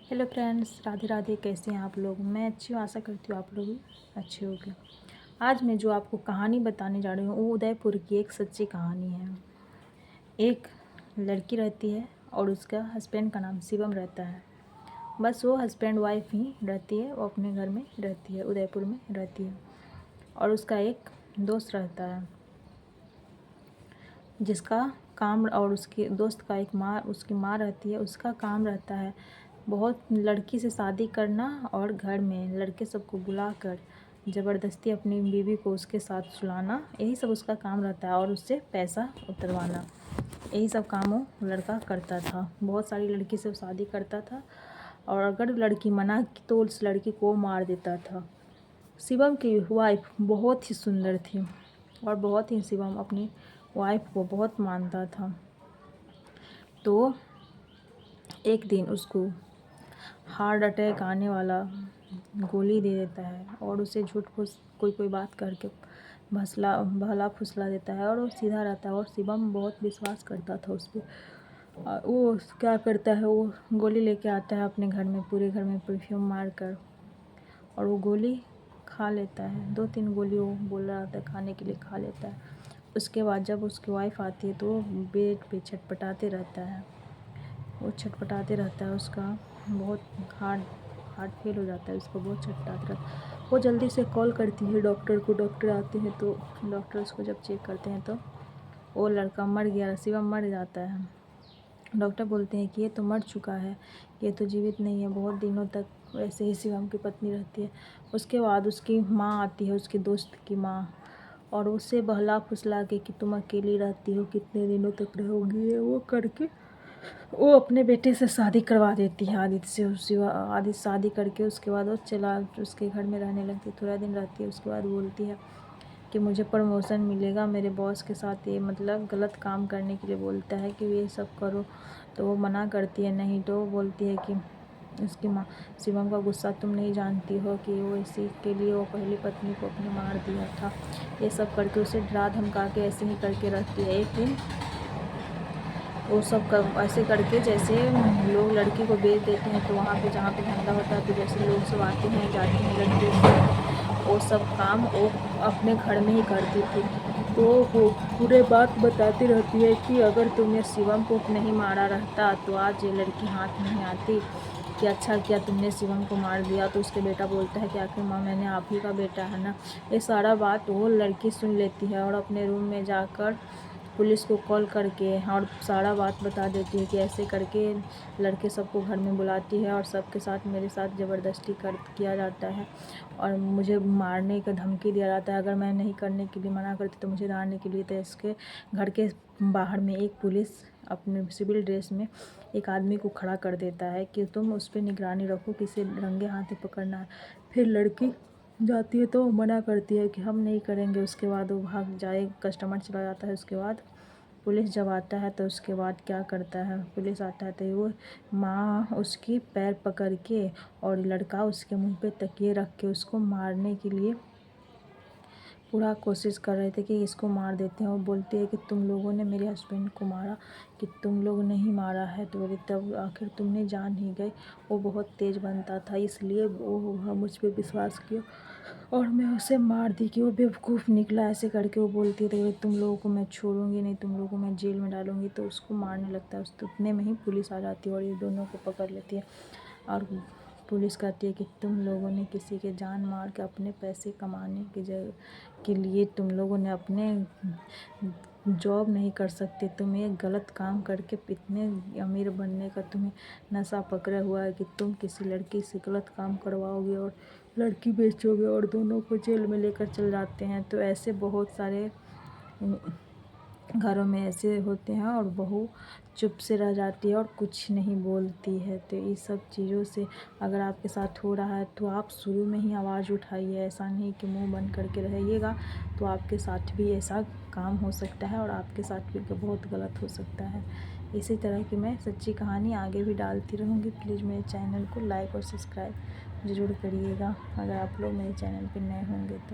Hello friends, Radhe Radhe. कैसे हैं आप लोग? मैं अच्छी हूँ, आशा करती हूँ आप लोग भी अच्छे होंगे। आज मैं जो आपको कहानी बताने जा रही हूँ वो उदयपुर की एक सच्ची कहानी है। एक लड़की रहती है और उसका हस्बैंड का नाम शिवम रहता है। बस वो हस्बैंड वाइफ ही रहती है, वो अपने घर में रहती है, उदयपुर में रहती है। और उसका एक दोस्त रहता है जिसका काम, और उसके दोस्त का एक माँ, उसकी माँ रहती है। उसका काम रहता है बहुत लड़की से शादी करना और घर में लड़के सबको बुलाकर ज़बरदस्ती अपनी बीवी को उसके साथ सुलाना। यही सब उसका काम रहता है और उससे पैसा उतरवाना। यही सब काम वो लड़का करता था। बहुत सारी लड़की से शादी करता था और अगर लड़की मना की तो उस लड़की को मार देता था। शिवम की वाइफ बहुत ही सुंदर थी और बहुत ही शिवम अपनी वाइफ को बहुत मानता था। तो एक दिन उसको हार्ट अटैक आने वाला गोली दे देता है और उसे झूठ फूस कोई बात करके बहला फुसला देता है और वो सीधा रहता है। और शिवम बहुत विश्वास करता था उस पर। वो क्या करता है, वो गोली लेके आता है अपने घर में, पूरे घर में परफ्यूम मार कर, और वो गोली खा लेता है। 2-3 गोली वो बोल रहा था खाने के लिए, खा लेता है। उसके बाद जब उसकी वाइफ आती है तो वो बेड पे छटपटाते रहता है। वो छटपटाते रहता है, उसका बहुत हार्ट फेल हो जाता है, उसको बहुत छटपटाते रहता है। वो जल्दी से कॉल करती है डॉक्टर को। डॉक्टर आते हैं तो डॉक्टर उसको जब चेक करते हैं तो वो लड़का मर गया, शिवम मर जाता है। डॉक्टर बोलते हैं कि ये तो मर चुका है, ये तो जीवित नहीं है, बहुत दिनों तक वैसे ही शिवम की पत्नी रहती है। उसके बाद उसकी माँ आती है, उसके दोस्त की माँ, और उसे बहला फुसला के कि तुम अकेली रहती हो, कितने दिनों तक रहोगी, ये वो करके वो अपने बेटे से शादी करवा देती है, आदित्य से। उसी आदित्य शादी करके उसके बाद वो चला उसके घर में रहने लगती है। थोड़ा दिन रहती है, उसके बाद बोलती है कि मुझे प्रमोशन मिलेगा। मेरे बॉस के साथ ये मतलब गलत काम करने के लिए बोलता है कि ये सब करो, तो वो मना करती है नहीं। तो वो बोलती है कि उसकी माँ, शिवम का गुस्सा तुम नहीं जानती हो कि वो इसी के लिए वो पहली पत्नी को अपने मार दिया था। ये सब करके उसे डरा धमका के ऐसे ही करके रहती है। एक दिन वो सब ऐसे करके, जैसे लोग लड़की को बेच देते हैं तो वहाँ पे जहाँ पे धंधा होता है तो जैसे लोग सब आते हैं जाते हैं लड़के से, वो सब काम वो अपने घर में ही करती थी। तो वो पूरे बात बताती रहती है कि अगर तुमने शिवम को नहीं मारा रहता तो आज ये लड़की हाथ नहीं आती, कि अच्छा किया तुमने शिवम को मार दिया। तो उसके बेटा बोलता है कि आखिर माँ मैंने आप ही का बेटा है ना। ये सारा बात वो लड़की सुन लेती है और अपने रूम में जाकर पुलिस को कॉल करके और सारा बात बता देती है कि ऐसे करके लड़के सबको घर में बुलाती है और सबके साथ मेरे साथ ज़बरदस्ती किया जाता है और मुझे मारने का धमकी दिया जाता है। अगर मैं नहीं करने के लिए मना करती तो मुझे मारने के लिए। तो इसके घर के बाहर में एक पुलिस अपने सिविल ड्रेस में एक आदमी को खड़ा कर देता है कि तुम उस पर निगरानी रखो, किसी रंगे हाथ पकड़ना है। फिर लड़की जाती है तो वो मना करती है कि हम नहीं करेंगे। उसके बाद वो भाग जाए, कस्टमर चला जाता है। उसके बाद पुलिस जब आता है तो उसके बाद क्या करता है, पुलिस आता है तो वो माँ उसकी पैर पकड़ के और लड़का उसके मुंह पे तकिए रख के उसको मारने के लिए पूरा कोशिश कर रहे थे कि इसको मार देते हैं। वो बोलती है कि तुम लोगों ने मेरे हस्बैंड को मारा, कि तुम लोग नहीं मारा है। तो बोले तब आखिर तुमने जान ही गए। वो बहुत तेज़ बनता था इसलिए वो मुझ पर विश्वास किया और मैं उसे मार दी कि वो बेवकूफ़ निकला। ऐसे करके वो बोलती थी तुम लोगों को मैं छोड़ूंगी नहीं, तुम लोगों को मैं जेल में डालूंगी। तो उसको मारने लगता है। उस उतने में ही पुलिस आ जाती है और ये दोनों को पकड़ लेती है और पुलिस कहती है कि तुम लोगों ने किसी के जान मार के अपने पैसे कमाने के लिए तुम लोगों ने अपने जॉब नहीं कर सकते। तुम एक गलत काम करके इतने अमीर बनने का तुम्हें नशा पकड़ा हुआ है कि तुम किसी लड़की से गलत काम करवाओगे और लड़की बेचोगे और दोनों को जेल में लेकर चल जाते हैं। तो ऐसे बहुत सारे घरों में ऐसे होते हैं और बहू चुप से रह जाती है और कुछ नहीं बोलती है। तो ये सब चीज़ों से अगर आपके साथ हो रहा है तो आप शुरू में ही आवाज़ उठाइए। ऐसा नहीं कि मुंह बंद करके रहिएगा, तो आपके साथ भी ऐसा काम हो सकता है और आपके साथ भी बहुत गलत हो सकता है। इसी तरह की मैं सच्ची कहानी आगे भी डालती रहूँगी। प्लीज़ मेरे चैनल को लाइक और सब्सक्राइब ज़रूर करिएगा अगर आप लोग मेरे चैनल पर नए होंगे तो।